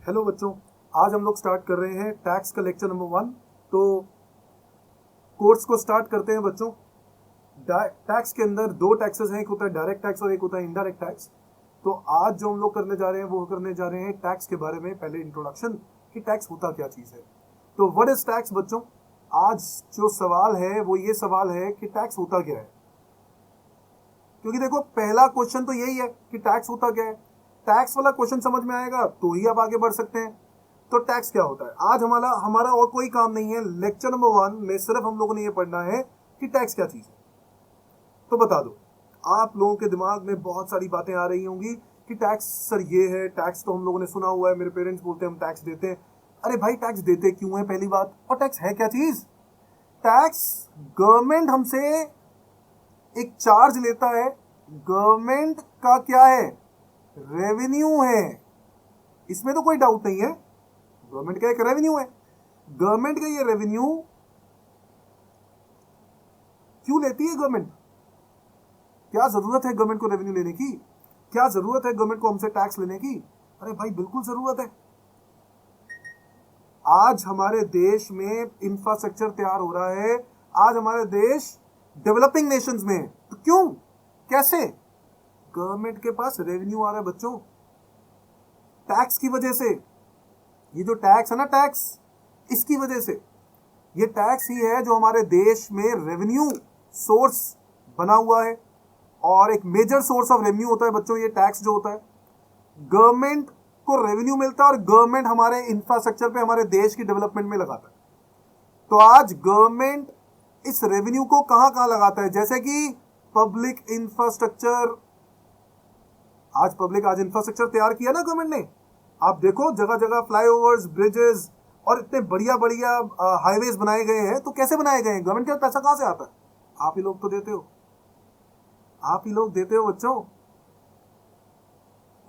Hello बच्चों, आज हम लोग स्टार्ट कर रहे हैं टैक्स का लेक्चर नंबर 1। तो कोर्स को स्टार्ट करते हैं बच्चों। टैक्स के अंदर दो टैक्सेस हैं, एक होता है डायरेक्ट टैक्स और एक होता है इनडायरेक्ट टैक्स। तो आज जो हम लोग करने जा रहे हैं वो करने जा रहे हैं टैक्स के बारे में। पहले इंट्रोडक्शन कि टैक्स होता क्या चीज़ है। तो व्हाट इज टैक्स बच्चों? आज जो सवाल है वो ये सवाल है कि टैक्स होता क्या है। क्योंकि देखो, पहला क्वेश्चन तो यही है कि टैक्स होता क्या है। टैक्स वाला क्वेश्चन समझ में आएगा तो ही आप आगे बढ़ सकते हैं। तो टैक्स क्या होता है, आज हमारा हमारा और कोई काम नहीं है। लेक्चर नंबर 1 में सिर्फ हम लोगों ने ये पढ़ना है कि टैक्स क्या चीज है। तो बता दो, आप लोगों के दिमाग में बहुत सारी बातें आ रही होंगी कि टैक्स सर ये है, टैक्स तो हम लोगों ने सुना हुआ है, मेरे पेरेंट्स बोलते हैं हम टैक्स देते हैं। अरे भाई, टैक्स देते क्यों है पहली बात, और टैक्स है क्या चीज? टैक्स गवर्नमेंट हमसे एक चार्ज लेता है। गवर्नमेंट का क्या है? रेवेन्यू है। इसमें तो कोई डाउट नहीं है, गवर्नमेंट का एक रेवेन्यू है। गवर्नमेंट का ये रेवेन्यू क्यों लेती है गवर्नमेंट? क्या जरूरत है गवर्नमेंट को रेवेन्यू लेने की? क्या जरूरत है गवर्नमेंट को हमसे टैक्स लेने की? अरे भाई, बिल्कुल जरूरत है। आज हमारे देश में इंफ्रास्ट्रक्चर तैयार हो रहा है, आज हमारे देश डेवलपिंग नेशंस में है। तो क्यों, कैसे? गवर्नमेंट के पास रेवेन्यू आ रहा है बच्चों, टैक्स की वजह से। ये जो टैक्स है ना, टैक्स इसकी वजह से। ये टैक्स ही है जो हमारे देश में रेवेन्यू सोर्स बना हुआ है। और एक मेजर सोर्स ऑफ रेवेन्यू होता है बच्चों ये टैक्स जो होता है। गवर्नमेंट को रेवेन्यू मिलता है और गवर्नमेंट हमारे इंफ्रास्ट्रक्चर पे, हमारे देश की डेवलपमेंट में लगाता है। तो आज गवर्नमेंट इस रेवेन्यू को कहां कहां लगाता है, जैसे कि पब्लिक इंफ्रास्ट्रक्चर। आज इंफ्रास्ट्रक्चर तैयार किया ना गवर्नमेंट ने। आप देखो, जगह जगह फ्लाईओवर्स, ब्रिजेस और इतने बढ़िया बढ़िया हाईवेज बनाए गए हैं। तो कैसे बनाए गए हैं? गवर्नमेंट के पैसा कहां से आता है? आप ही लोग तो देते हो, आप ही लोग देते हो बच्चों।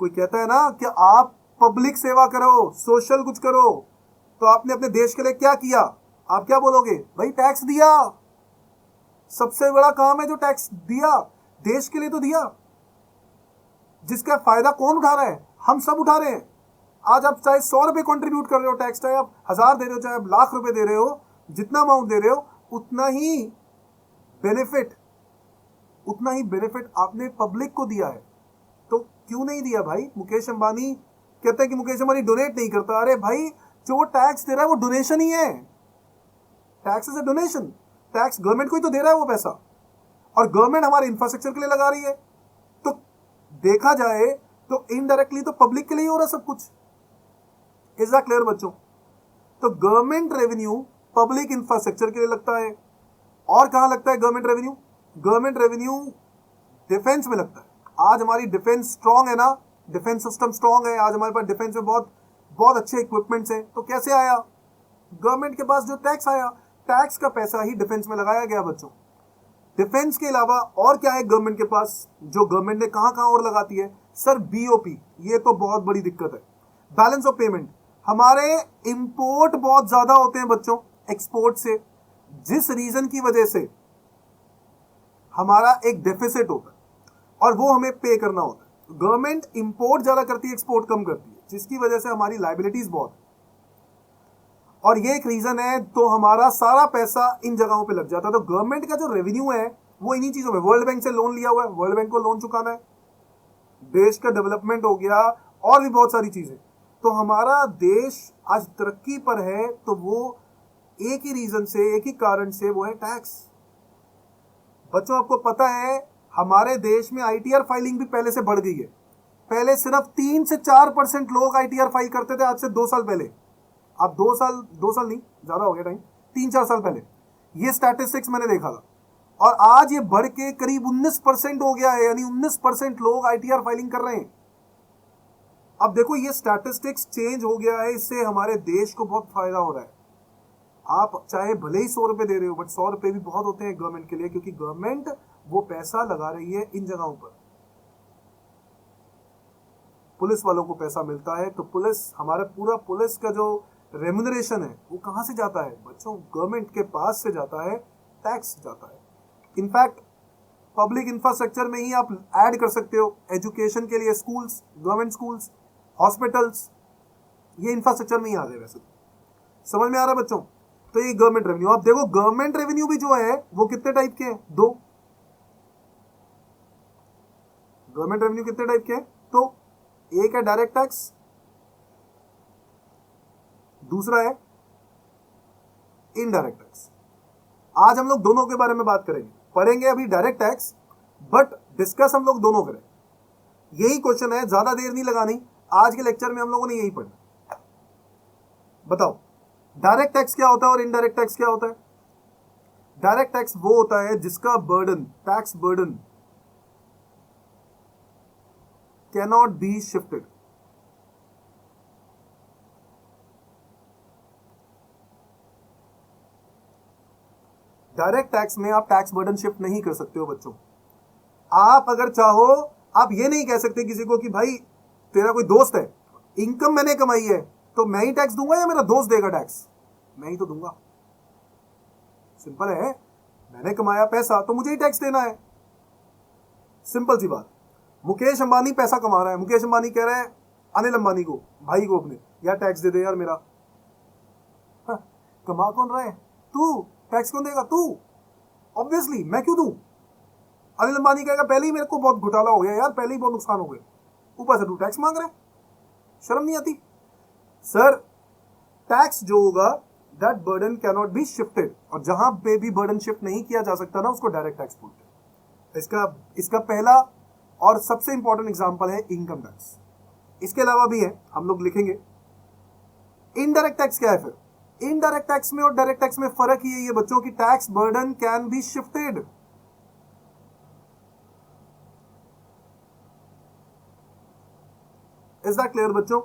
कोई कहता है ना कि आप पब्लिक सेवा करो, सोशल कुछ करो, तो आपने अपने देश के लिए क्या किया? आप क्या बोलोगे? भाई टैक्स दिया। सबसे बड़ा काम है जो टैक्स दिया, देश के लिए तो दिया। जिसका फायदा कौन उठा रहा है? हम सब उठा रहे हैं। आज आप चाहे 100 रुपए कंट्रीब्यूट कर रहे हो टैक्स, चाहे आप 1000 दे रहे हो, चाहे आप लाख रुपए दे रहे हो, जितना अमाउंट दे रहे हो उतना ही बेनिफिट आपने पब्लिक को दिया है। तो क्यों नहीं दिया भाई? मुकेश अंबानी कहते हैं कि मुकेश अंबानी डोनेट नहीं करता। अरे भाई, जो टैक्स दे रहा है वो डोनेशन ही है। Tax is a donation. Tax government को ही तो दे रहा है वो पैसा, और गवर्नमेंट हमारे इंफ्रास्ट्रक्चर के लिए लगा रही है। तो देखा जाए तो इनडायरेक्टली तो पब्लिक के लिए ही हो रहा सब कुछ। इज दैट क्लियर बच्चों? तो गवर्नमेंट रेवेन्यू पब्लिक इंफ्रास्ट्रक्चर के लिए लगता है। और कहां लगता है government revenue? Government revenue defence में लगता है। आज हमारी डिफेंस स्ट्रांग है ना, डिफेंस सिस्टम स्ट्रांग है। आज हमारे पास डिफेंस में बहुत बहुत अच्छे इक्विपमेंट्स हैं। तो कैसे आया? गवर्नमेंट के पास जो टैक्स आया, टैक्स का पैसा ही डिफेंस में लगाया गया बच्चों। डिफेंस के अलावा और क्या है गवर्नमेंट के पास, जो गवर्नमेंट ने कहां कहां और लगाती है? Sir, BOP. ये तो बहुत बड़ी दिक्कत है, बैलेंस ऑफ पेमेंट। हमारे इंपोर्ट बहुत ज्यादा होते हैं बच्चों एक्सपोर्ट से, जिस रीजन की वजह से हमारा एक डेफिसिट होता है और वो हमें पे करना होता है। गवर्नमेंट इंपोर्ट ज्यादा करती है, एक्सपोर्ट कम करती है, जिसकी वजह से हमारी लायबिलिटीज बहुत है। और ये एक रीजन है, तो हमारा सारा पैसा इन जगहों पे लग जाता है। तो गवर्नमेंट का जो रेवेन्यू है वो इन्हीं चीजों में। वर्ल्ड बैंक से लोन लिया हुआ है, वर्ल्ड बैंक को लोन चुकाना है, देश का डेवलपमेंट हो गया, और भी बहुत सारी चीजें। तो हमारा देश आज तरक्की पर है, तो वो एक ही रीजन से, एक ही कारण से, वो है टैक्स। बच्चों, आपको पता है हमारे देश में आईटीआर फाइलिंग भी पहले से बढ़ गई है। पहले सिर्फ 3 से 4% लोग आईटीआर फाइल करते थे, आज से 2 साल पहले। आप 2 साल नहीं, ज्यादा हो गया टाइम, 3-4 साल पहले ये स्टैटिस्टिक्स मैंने देखा था। और आज ये बढ़ के करीब 19% हो गया है, यानी 19% लोग आईटीआर फाइलिंग कर रहे हैं। अब देखो, ये स्टैटिस्टिक्स चेंज हो गया है, इससे हमारे देश को बहुत फायदा हो रहा है। आप चाहे भले ही 100 रुपए दे रहे हो, बट 100 रुपए भी बहुत होते हैं गवर्नमेंट के लिए, क्योंकि गवर्नमेंट वो पैसा लगा रही है इन जगहों पर। पुलिस वालों को पैसा मिलता है, तो पुलिस, हमारा पूरा पुलिस का जो रेम्यूनरेशन है वो कहां से जाता है बच्चों? गवर्नमेंट के पास से जाता है, टैक्स जाता है। इनफैक्ट पब्लिक इंफ्रास्ट्रक्चर में ही आप ऐड कर सकते हो एजुकेशन के लिए, स्कूल्स, गवर्नमेंट स्कूल्स, हॉस्पिटल्स, ये इंफ्रास्ट्रक्चर में ही आ गए वैसे। समझ में आ रहा है बच्चों? तो ये गवर्नमेंट रेवेन्यू। आप देखो गवर्नमेंट रेवेन्यू भी जो है वो कितने टाइप के हैं? दो। गवर्नमेंट रेवेन्यू कितने टाइप के हैं? तो एक है डायरेक्ट टैक्स, दूसरा है इनडायरेक्ट टैक्स। आज हम लोग दोनों के बारे में बात करेंगे, पढ़ेंगे अभी डायरेक्ट टैक्स, बट डिस्कस हम लोग दोनों करें। यही क्वेश्चन है, ज्यादा देर नहीं लगानी, आज के लेक्चर में हम लोगों ने यही पढ़ना। बताओ डायरेक्ट टैक्स क्या होता है और इनडायरेक्ट टैक्स क्या होता है? डायरेक्ट टैक्स वो होता है जिसका burden, tax burden cannot be shifted. Direct tax में आप टैक्स बर्डन शिफ्ट नहीं कर सकते हो बच्चों। आप अगर चाहो, आप ये नहीं कह सकते किसी को कि भाई तेरा कोई दोस्त है, इनकम मैंने कमाई है तो मैं ही टैक्स दूंगा या मेरा दोस्त देगा टैक्स? मैं ही तो दूंगा। सिंपल है, मैंने कमाया पैसा तो मुझे ही टैक्स देना है। सिंपल सी बात। मुकेश अंबानी पैसा कमा रहा है, मुकेश अंबानी कह रहा है अनिल अंबानी को, भाई को अपने, यार टैक्स दे दे यार मेरा। हाँ, कमा कौन रहा है? तू। टैक्स कौन देगा? तू। ऑब्वियसली मैं क्यों दूं? अनिल अंबानी कहेगा पहले ही मेरे को बहुत घोटाला हो गया यार, पहले ही बहुत नुकसान हो गया, ऊपर से तू टैक्स मांग रहा है, शर्म नहीं आती? सर टैक्स जो होगा that burden cannot be shifted, और जहां पे भी बर्डन शिफ्ट नहीं किया जा सकता ना उसको डायरेक्ट टैक्स बोलते हैं। इसका पहला और सबसे इंपॉर्टेंट एग्जांपल है इनकम टैक्स। इसके अलावा भी है, हम लोग लिखेंगे। इनडायरेक्ट टैक्स क्या है फिर? इनडायरेक्ट टैक्स में और डायरेक्ट टैक्स में फर्क ही है बच्चों की tax burden can be shifted. Is that clear बच्चों?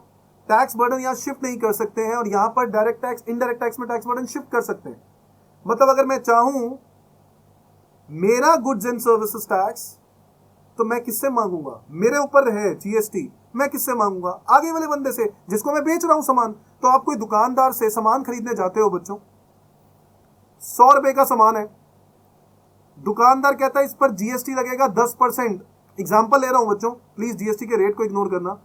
टैक्स बर्डन यहां शिफ्ट नहीं कर सकते हैं, और यहां पर डायरेक्ट टैक्स, इनडायरेक्ट टैक्स में टैक्स बर्डन शिफ्ट कर सकते हैं। मतलब अगर मैं चाहूं मेरा गुड्स एंड सर्विसेज टैक्स, तो मैं किससे मांगूंगा? मेरे ऊपर है जीएसटी, मैं किससे मांगूंगा? आगे वाले बंदे से जिसको मैं बेच रहा हूं सामान। तो आप कोई दुकानदार से सामान खरीदने जाते हो बच्चों, 100 रुपए का सामान है, दुकानदार कहता है इस पर जीएसटी लगेगा 10%। एग्जाम्पल ले रहा हूं बच्चों, प्लीज जीएसटी के रेट को इग्नोर करना,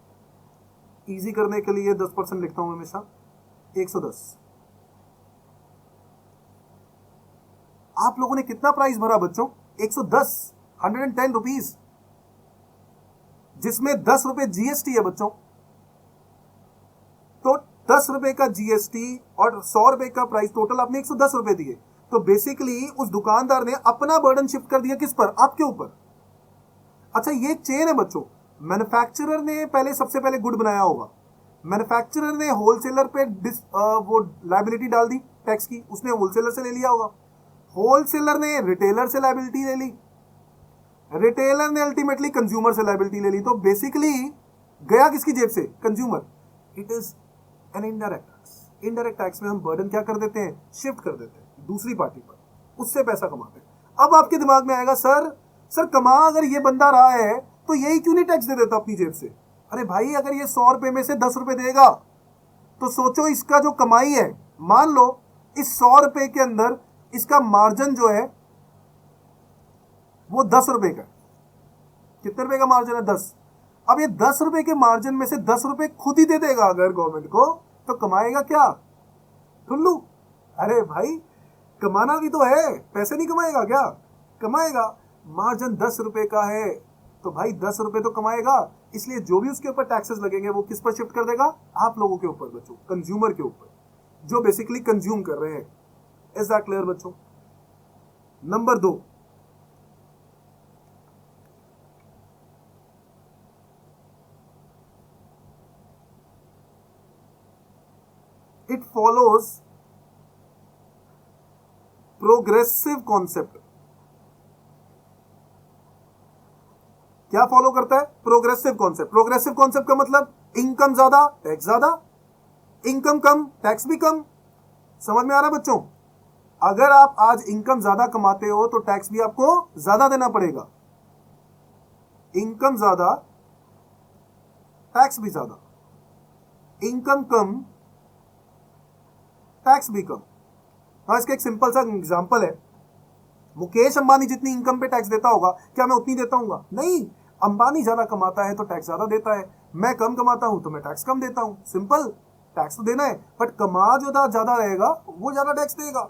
इजी करने के लिए 10% लिखता हूं हमेशा, 110। आप लोगों ने कितना प्राइस भरा बच्चों? 110, 110 रुपीज, जिसमें 10 रुपए जीएसटी है बच्चों। तो 10 रुपए का जीएसटी और 100 रुपए का प्राइस, टोटल आपने 110 रुपए दिए। तो बेसिकली उस दुकानदार ने अपना बर्डन शिफ्ट कर दिया किस पर? आपके ऊपर। अच्छा, ये एक चेन है बच्चों। मैन्युफैक्चरर ने पहले, सबसे पहले गुड बनाया होगा, मैन्युफैक्चरर ने होलसेलर पे वो लायबिलिटी डाल दी टैक्स की, उसने होलसेलर से ले लिया होगा, होलसेलर ने रिटेलर से लायबिलिटी ले ली, रिटेलर ने अल्टीमेटली कंज्यूमर से लायबिलिटी ले ली। तो बेसिकली गया किसकी जेब से? Consumer. It is an indirect tax. Indirect tax में हम बर्डन क्या कर देते हैं? शिफ्ट कर देते हैं दूसरी पार्टी पर, उससे पैसा कमाते हैं। अब आपके दिमाग में आएगा सर कमा अगर ये बंदा रहा है तो यही क्यों नहीं टैक्स दे देता अपनी जेब से? अरे भाई, अगर ये 100 रुपए में से 10 रुपए देगा तो सोचो इसका जो कमाई है, मान लो इस 100 रुपए के अंदर इसका मार्जिन जो है वो 10 रुपए का। कितने रुपए का मार्जिन है? 10। अब ये 10 रुपए के मार्जिन में से 10 रुपए खुद ही दे देगा अगर गवर्नमेंट को, तो कमाएगा क्या? टुल्लू। अरे भाई, कमाना भी तो है, पैसे नहीं कमाएगा क्या? कमाएगा। मार्जिन 10 रुपए का है तो भाई 10 रुपए तो कमाएगा, इसलिए जो भी उसके ऊपर टैक्सेस लगेंगे वो किस पर शिफ्ट कर देगा? आप लोगों के ऊपर बच्चों, कंज्यूमर के ऊपर, जो बेसिकली कंज्यूम कर रहे हैं। इज दैट क्लियर बच्चों? Number 2, it follows progressive concept. क्या फॉलो करता है? Progressive concept. प्रोग्रेसिव कॉन्सेप्ट का मतलब इनकम ज्यादा टैक्स ज्यादा, इनकम कम टैक्स भी कम। समझ में आ रहा है बच्चों? अगर आप आज इनकम ज्यादा कमाते हो तो टैक्स भी आपको ज्यादा देना पड़ेगा। इनकम ज्यादा टैक्स भी ज्यादा, इनकम कम टैक्स भी कम। हाँ, इसका एक सिंपल सा एग्जांपल है। मुकेश अंबानी जितनी इनकम पे टैक्स देता होगा, क्या मैं उतनी देता हूँ? नहीं। अंबानी ज्यादा कमाता है तो टैक्स ज्यादा देता है, मैं कम कमाता हूं तो मैं टैक्स कम देता हूं। सिंपल, टैक्स तो देना है, बट कमा जो ज्यादा रहेगा वो ज्यादा टैक्स देगा।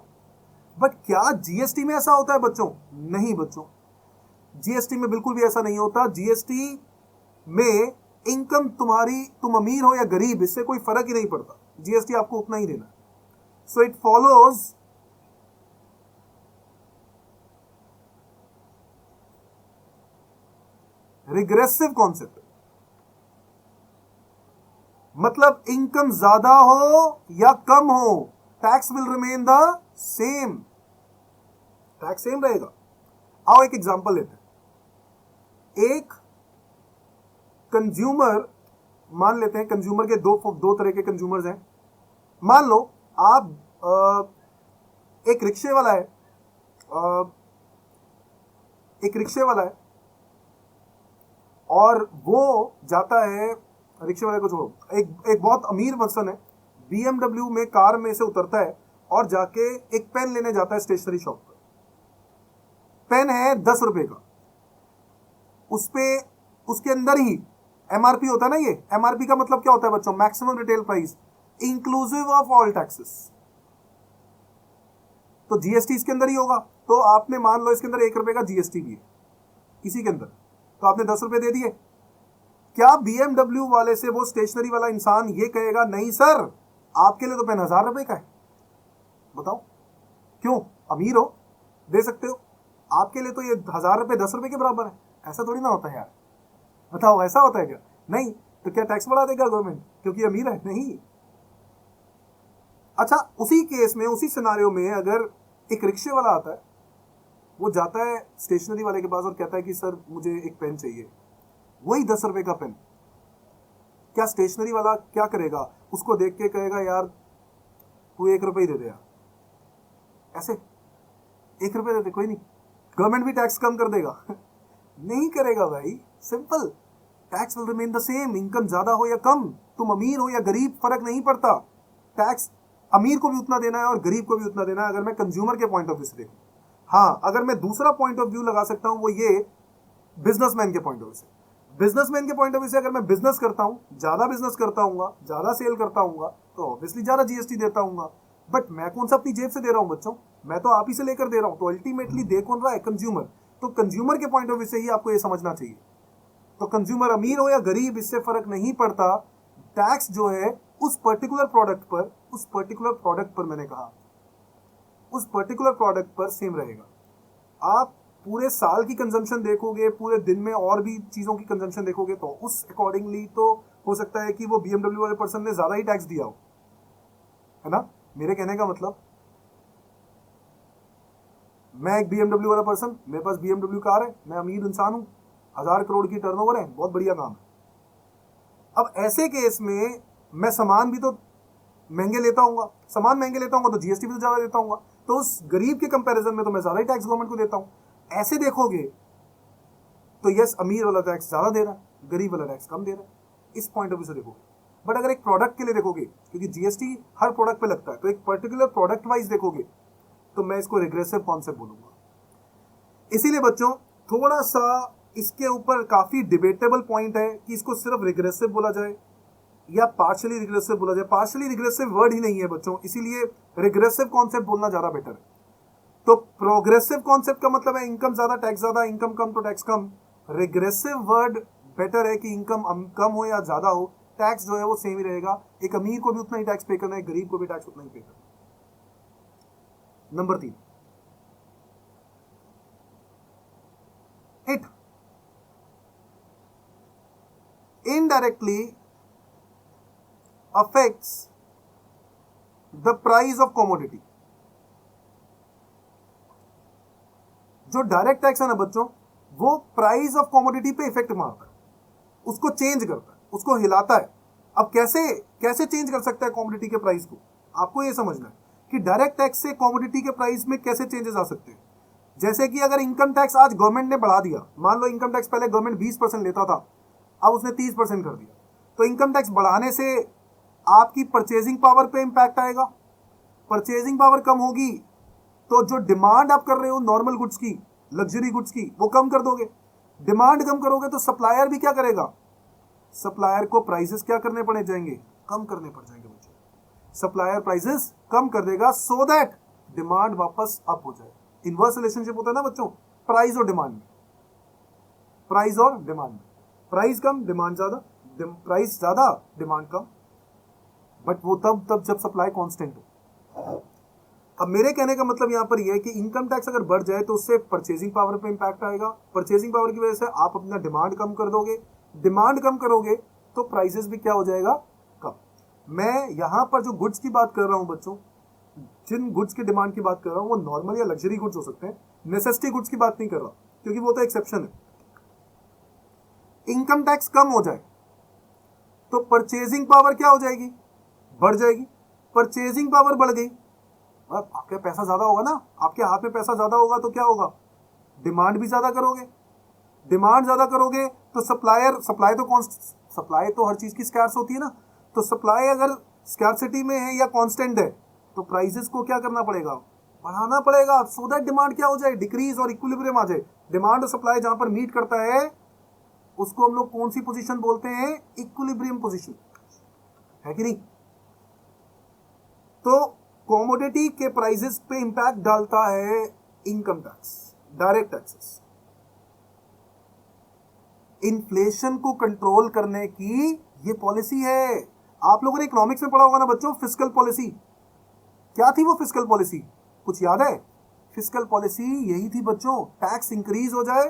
बट क्या जीएसटी में ऐसा होता है बच्चों? नहीं बच्चों, जीएसटी में बिल्कुल भी ऐसा नहीं होता। जीएसटी में इनकम तुम्हारी, तुम अमीर हो या गरीब, इससे कोई फर्क ही नहीं पड़ता, जीएसटी आपको उतना ही देना है। So it follows regressive concept, मतलब इनकम ज्यादा हो या कम हो, tax will remain the same, tax same रहेगा। आओ एक एग्जांपल लेते हैं। एक कंज्यूमर, मान लेते हैं कंज्यूमर के दो तरह के कंज्यूमर्स हैं। मान लो आप एक रिक्शे वाला है, एक रिक्शे वाला है और वो जाता है, रिक्शे वाले को छोड़ो, एक बहुत अमीर पर्सन है, बीएमडब्ल्यू में कार में से उतरता है और जाके एक पेन लेने जाता है स्टेशनरी शॉप पर। पेन है 10 रुपए का, उस पे उसके अंदर ही एमआरपी होता है ना। ये एमआरपी का मतलब क्या होता है बच्चों? Maximum retail price inclusive of all taxes. तो जीएसटी इसके अंदर ही होगा। तो आपने मान लो इसके अंदर 1 रुपए का जीएसटी भी है इसी के अंदर, तो आपने 10 रुपए दे दिए। क्या बीएमडब्ल्यू वाले से वो स्टेशनरी वाला इंसान ये कहेगा नहीं सर आपके लिए तो पेन 1000 रुपए का है? बताओ क्यों? अमीर हो, दे सकते हो, आपके लिए तो ये 1000 रुपए 10 रुपए के बराबर है। ऐसा थोड़ी ना होता है यार, बताओ ऐसा होता है क्या? नहीं। तो क्या टैक्स बढ़ा देगा गवर्नमेंट क्योंकि अमीर है? नहीं। अच्छा, उसी केस में, उसी सिनारियो में अगर एक रिक्शे वाला आता है, वो जाता है स्टेशनरी वाले के पास और कहता है कि सर मुझे एक पेन चाहिए, वही 10 रुपए का पेन, क्या स्टेशनरी वाला क्या करेगा? उसको देख के कहेगा यार तू 1 रुपए ही दे दे यार, ऐसे 1 रुपए दे दे, कोई नहीं, गवर्नमेंट भी टैक्स कम कर देगा? नहीं करेगा भाई, simple, tax will remain the same. Income ज्यादा हो या कम, तुम अमीर हो या गरीब, फर्क नहीं पड़ता, टैक्स अमीर को भी उतना देना है और गरीब को भी उतना देना है, अगर मैं कंज्यूमर के पॉइंट ऑफ व्यू से देखूं। हाँ, अगर मैं दूसरा पॉइंट ऑफ व्यू लगा सकता हूं, वो ये बिजनेसमैन के पॉइंट ऑफ व्यू से। बिजनेसमैन के पॉइंट ऑफ व्यू से अगर मैं बिजनेस करता हूं, ज्यादा बिजनेस करता हूँ, ज्यादा सेल करता हूँ, तो ऑब्वियसली ज्यादा जीएसटी देता हूँ। बट मैं कौन सा अपनी जेब से दे रहा हूं बच्चों? मैं तो आप ही से लेकर दे रहा हूं। तो अल्टीमेटली दे कौन रहा है? कंज्यूमर। तो कंज्यूमर के पॉइंट ऑफ व्यू से ही आपको ये समझना चाहिए। तो कंज्यूमर अमीर हो या गरीब, इससे फर्क नहीं पड़ता, टैक्स जो है उस पर्टिकुलर प्रोडक्ट पर, उस पर्टिकुलर प्रोडक्ट पर, मैंने कहा उस पर्टिकुलर प्रोडक्ट पर सेम रहेगा। आप पूरे साल की कंजम्पशन देखोगे, पूरे दिन में और भी चीजों की कंजम्पशन देखोगे, तो उस अकॉर्डिंगली तो हो सकता है कि वो बीएमडब्ल्यू वाले पर्सन ने ज्यादा ही टैक्स दिया हो, है ना? मेरे कहने का मतलब, मैं एक बीएमडब्ल्यू वाला पर्सन, मेरे पास बीएमडब्ल्यू कार है, मैं अमीर इंसान हूं, 1000 करोड़ की टर्नओवर है, बहुत बढ़िया काम है। अब ऐसे केस में मैं सामान भी तो महंगे लेता हूँ, सामान महंगे लेता हूँ तो जीएसटी भी तो ज्यादा देता हूँ, तो उस गरीब के कंपैरिजन में तो मैं ज्यादा ही टैक्स गवर्नमेंट को देता हूँ। ऐसे देखोगे तो यस, अमीर वाला टैक्स ज्यादा दे रहा है, गरीब वाला टैक्स कम दे रहा है, इस पॉइंट ऑफ व्यू से देखोगे। बट अगर एक प्रोडक्ट के लिए देखोगे, क्योंकि जीएसटी हर प्रोडक्ट पे लगता है, तो एक पर्टिकुलर प्रोडक्ट वाइज देखोगे, तो मैं इसको रिग्रेसिव कॉन्सेप्ट बोलूंगा। इसीलिए बच्चों थोड़ा सा इसके ऊपर काफी डिबेटेबल पॉइंट है कि इसको सिर्फ रिग्रेसिव बोला जाए या पार्शियली रिग्रेसिव बोला जाए। पार्शियली रिग्रेसिव वर्ड ही नहीं है बच्चों, इसीलिए रिग्रेसिव कॉन्सेप्ट बोलना ज्यादा बेटर है। तो प्रोग्रेसिव कॉन्सेप्ट का मतलब है इनकम ज्यादा टैक्स ज्यादा, इनकम कम तो टैक्स कम। रिग्रेसिव वर्ड बेटर है कि इनकम कम हो या ज्यादा हो, टैक्स जो है वो सेम ही रहेगा। एक अमीर को भी उतना ही टैक्स पे करना है, गरीब को भी टैक्स उतना ही पे करना है। Number 3, it indirectly affects the price of commodity। जो डायरेक्ट टैक्स है ना बच्चों, वो प्राइस ऑफ कमोडिटी पे इफेक्ट मारता है, उसको चेंज करता है, उसको हिलाता है। अब कैसे कैसे चेंज कर सकता है कमोडिटी के प्राइस को? आपको ये समझना है कि डायरेक्ट टैक्स से कमोडिटी के प्राइस में कैसे चेंजेस आ सकते हैं। जैसे कि अगर इनकम टैक्स आज गवर्नमेंट ने बढ़ा दिया, मान लो इनकम टैक्स पहले गवर्नमेंट 20% लेता था, अब उसने 30% कर दिया, तो इनकम टैक्स बढ़ाने से आपकी परचेजिंग पावर पे इंपैक्ट आएगा। परचेजिंग पावर कम होगी तो जो डिमांड आप कर रहे हो नॉर्मल गुड्स की, लग्जरी गुड्स की, वो कम कर दोगे। डिमांड कम करोगे तो सप्लायर भी क्या करेगा? सप्लायर को प्राइसेस क्या करने पड़े जाएंगे? कम करने पड़ जाएंगे बच्चों। सप्लायर प्राइसेस कम कर देगा सो दैट डिमांड वापस अप हो जाए। इनवर्स रिलेशनशिप होता है ना बच्चों, प्राइस और डिमांड में, प्राइस और डिमांड में, प्राइस कम डिमांड ज्यादा, प्राइस ज्यादा डिमांड कम, बट वो तब जब सप्लाई कांस्टेंट हो। अब मेरे कहने का मतलब यहां पर यह है कि इनकम टैक्स अगर बढ़ जाए तो उससे परचेजिंग पावर पे इंपैक्ट आएगा, परचेजिंग पावर की वजह से आप अपना डिमांड कम कर दोगे, डिमांड कम करोगे तो प्राइसेस भी क्या हो जाएगा, कम। मैं यहां पर जो गुड्स की बात कर रहा हूं बच्चों, जिन गुड्स की डिमांड की बात कर रहा हूं वो नॉर्मल या लग्जरी गुड्स हो सकते हैं, नेसेसिटी गुड्स की बात नहीं कर रहा, क्योंकि वो तो एक्सेप्शन है। इनकम टैक्स कम हो जाए तो परचेजिंग पावर क्या हो जाएगी, बढ़ जाएगी। परचेजिंग पावर बढ़ गई, आपके पैसा ज्यादा होगा ना, आपके हाथ में पैसा ज्यादा होगा तो क्या होगा, डिमांड भी ज्यादा करोगे, डिमांड ज्यादा करोगे तो सप्लाई तो हर चीज की स्कैर्स होती है ना, तो सप्लाई अगर स्कैर्सिटी में है या कांस्टेंट है तो प्राइसेस को क्या करना पड़ेगा, बढ़ाना पड़ेगा, सो दैट डिमांड क्या हो जाए, डिक्रीज और इक्विलिब्रियम आ जाए। डिमांड और सप्लाई जहां पर मीट करता है उसको हम लोग कौन सी पोजीशन बोलते हैं, इक्विलिब्रियम पोजीशन, है कि नहीं। तो कॉमोडिटी के प्राइसेस पे इंपैक्ट डालता है income tax, direct taxes. Inflation को कंट्रोल करने की ये पॉलिसी है। आप लोगों ने इकोनॉमिक्स में पढ़ा होगा ना बच्चों, फिस्कल पॉलिसी। क्या थी वो फिस्कल पॉलिसी, कुछ याद है? फिस्कल पॉलिसी यही थी बच्चों, टैक्स इंक्रीज हो जाए,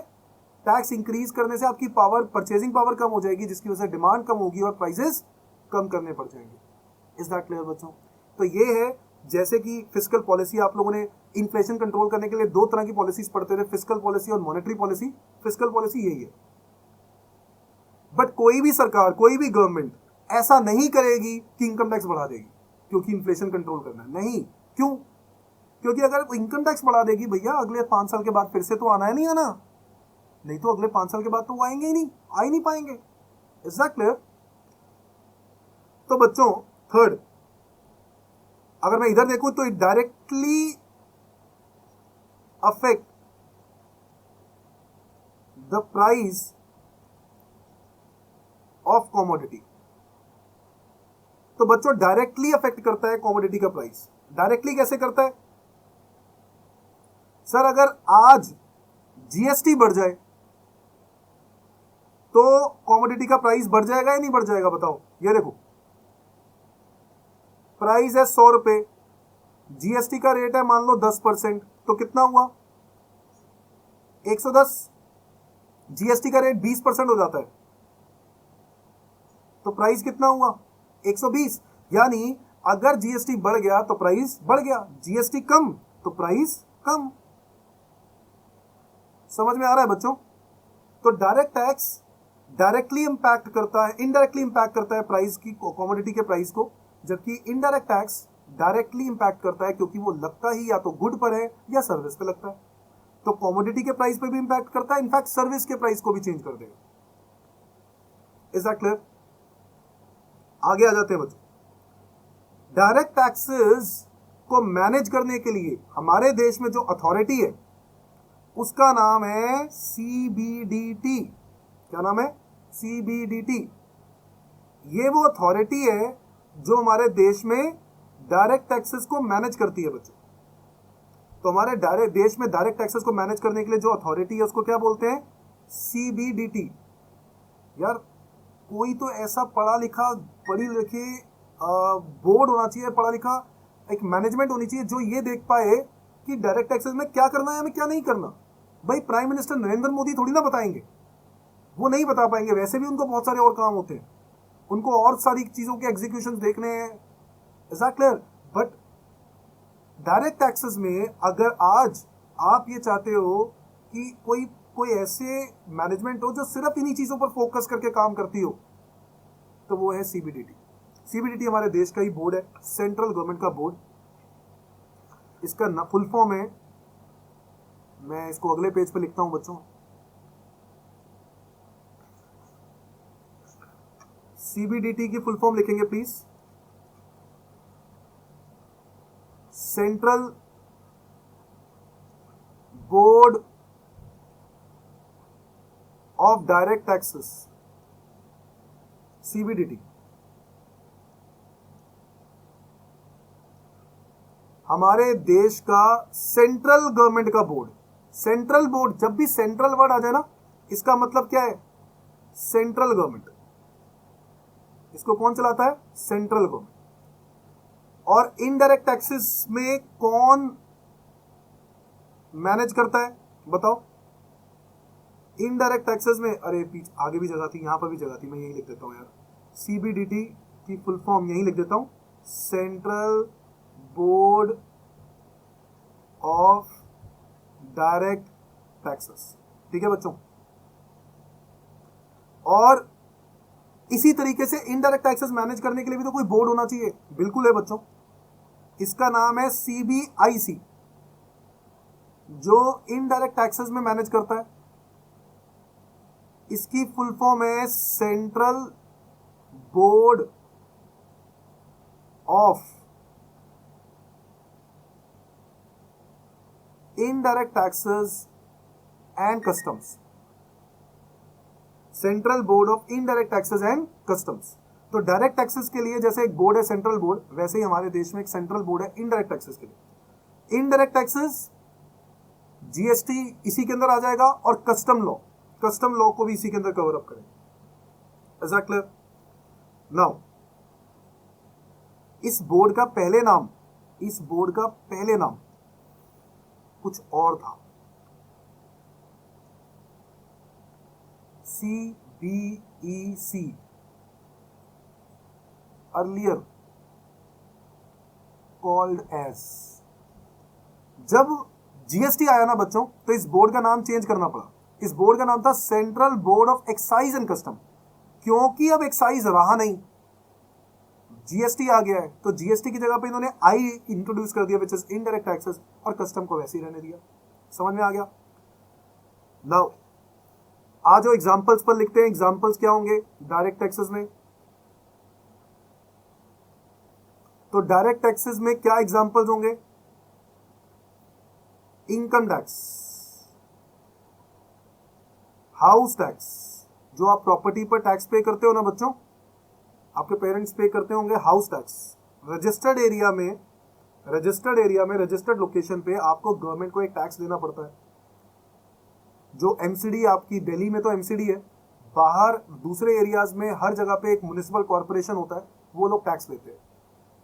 टैक्स इंक्रीज करने से आपकी पावर, परचेजिंग पावर कम हो जाएगी, जिसकी वजह से डिमांड कम होगी और प्राइसेस कम करने पड़ जाएंगे। इज दैट क्लियर बच्चों? तो ये है, जैसे कि फिस्कल पॉलिसी, आप लोगों ने इन्फ्लेशन कंट्रोल करने के लिए दो तरह की पॉलिसीज पढ़ते थे, फिस्कल पॉलिसी और मॉनेटरी पॉलिसी। फिस्कल पॉलिसी यही है, बट कोई भी सरकार, कोई भी गवर्नमेंट ऐसा नहीं करेगी कि इनकम टैक्स बढ़ा देगी क्योंकि इन्फ्लेशन कंट्रोल करना है, नहीं। क्यों? क्योंकि अगर इनकम टैक्स बढ़ा देगी भैया, अगले 5 साल के बाद फिर से तो आना है, नहीं आना, नहीं तो अगले 5 साल के बाद तो वो आएंगे ही नहीं, आ ही नहीं पाएंगे। Is that clear? तो बच्चों, थर्ड, अगर मैं इधर देखूं तो it directly affect the price of commodity. तो बच्चों डायरेक्टली अफेक्ट करता है कॉमोडिटी का प्राइस। डायरेक्टली कैसे करता है सर? अगर आज जीएसटी बढ़ जाए तो कॉमोडिटी का प्राइस बढ़ जाएगा या नहीं बढ़ जाएगा, बताओ। ये देखो, प्राइस है 100 रुपए, जीएसटी का रेट है मान लो 10%, तो कितना हुआ, 110। जीएसटी का रेट 20% हो जाता है तो प्राइस कितना हुआ, 120। यानी अगर जीएसटी बढ़ गया तो प्राइस बढ़ गया, जीएसटी कम तो प्राइस कम। समझ में आ रहा है बच्चों? तो डायरेक्ट टैक्स डायरेक्टली इंपैक्ट करता है, इनडायरेक्टली इंपैक्ट करता है प्राइस की, कॉमोडिटी के प्राइस को, जबकि इनडायरेक्ट टैक्स डायरेक्टली इंपैक्ट करता है क्योंकि वो लगता ही या तो गुड पर है या सर्विस पे लगता है। तो कॉमोडिटी के प्राइस पे भी इंपैक्ट करता है, इनफैक्ट सर्विस के प्राइस को भी चेंज कर देगा। Is that clear? आगे आ जाते हैं बच्चों। डायरेक्ट टैक्सेस को मैनेज करने के लिए हमारे देश में जो अथॉरिटी है उसका नाम है सीबीडीटी। क्या नाम है? सीबीडीटी। ये वो अथॉरिटी है जो हमारे देश में डायरेक्ट टैक्सेस को मैनेज करती है बच्चों। तो हमारे देश में डायरेक्ट टैक्सेस को मैनेज करने के लिए जो अथॉरिटी है उसको क्या बोलते हैं? सीबीडीटी। यार कोई तो ऐसा पढ़ा लिखा, पढ़ी लिखी बोर्ड होना चाहिए, पढ़ा लिखा एक मैनेजमेंट होनी चाहिए जो ये देख पाए कि डायरेक्ट टैक्सेस में क्या करना है, हमें क्या नहीं करना। भाई प्राइम मिनिस्टर नरेंद्र मोदी थोड़ी ना बताएंगे, वो नहीं बता पाएंगे, वैसे भी उनको बहुत सारे और काम होते हैं, उनको और सारी चीजों के एग्जीक्यूशन देखने हैं। Is that clear? But direct taxes में अगर आज आप ये चाहते हो कि कोई ऐसे मैनेजमेंट हो जो सिर्फ इन्हीं चीजों पर फोकस करके काम करती हो, तो वो है सीबीडीटी। सीबीडीटी हमारे देश का ही बोर्ड है, सेंट्रल गवर्नमेंट का बोर्ड। इसका फुल फॉर्म है, मैं इसको अगले पेज पे लिखता हूं बच्चों। सीबीडीटी की फुल फॉर्म लिखेंगे please, central board of direct taxes, CBDT. हमारे देश का सेंट्रल गवर्नमेंट का बोर्ड। सेंट्रल बोर्ड, जब भी सेंट्रल वर्ड आ जाए ना, इसका मतलब क्या है? Central government. इसको कौन चलाता है? Central government. और इनडायरेक्ट टैक्सेस में कौन मैनेज करता है बताओ? इनडायरेक्ट टैक्सेस में, अरे पीछे आगे भी जगह थी, यहां पर भी जगह थी, मैं यही लिख देता हूं यार। सीबीडीटी की फुल फॉर्म यही लिख देता हूं, central board of direct taxes. ठीक है बच्चों? और इसी तरीके से इनडायरेक्ट टैक्सेस मैनेज करने के लिए भी तो कोई बोर्ड होना चाहिए। बिल्कुल है बच्चों, इसका नाम है सीबीआईसी, जो इनडायरेक्ट टैक्सेस में मैनेज करता है। इसकी फुल फॉर्म है central board of indirect taxes and customs. Central board of indirect taxes and customs. तो डायरेक्ट टैक्सेस के लिए जैसे एक बोर्ड है सेंट्रल बोर्ड, वैसे ही हमारे देश में एक सेंट्रल बोर्ड है इनडायरेक्ट टैक्सेस के लिए। इनडायरेक्ट टैक्सेस, जीएसटी इसी के अंदर आ जाएगा, और कस्टम लॉ को भी इसी के अंदर कवर अप करेंगे। Is that clear? नाउ इस बोर्ड का पहले नाम कुछ और था। CBEC, earlier called as. जब जीएसटी आया ना बच्चों, तो इस बोर्ड का नाम चेंज करना पड़ा। इस बोर्ड का नाम था central board of excise and custom, क्योंकि अब एक्साइज रहा नहीं, जीएसटी आ गया है, तो जीएसटी की जगह पे इन्होंने आई इंट्रोड्यूस कर दिया, विच इज इनडायरेक्ट टैक्सेस, और कस्टम को वैसे ही रहने दिया। समझ में आ गया? नाउ आज जो एग्जांपल्स पर लिखते हैं, एग्जांपल्स क्या होंगे डायरेक्ट टैक्सेस में? तो डायरेक्ट टैक्सेस में क्या एग्जांपल्स होंगे? इनकम टैक्स, हाउस टैक्स, जो आप प्रॉपर्टी पर टैक्स पे करते हो ना बच्चों, आपके पेरेंट्स पे करते होंगे हाउस टैक्स। रजिस्टर्ड एरिया में, रजिस्टर्ड लोकेशन पे आपको गवर्नमेंट को एक टैक्स देना पड़ता है। जो एमसीडी आपकी दिल्ली में तो एमसीडी है, बाहर दूसरे एरियाज में हर जगह पे एक म्युनिसिपल कॉर्पोरेशन होता है, वो लोग टैक्स लेते हैं।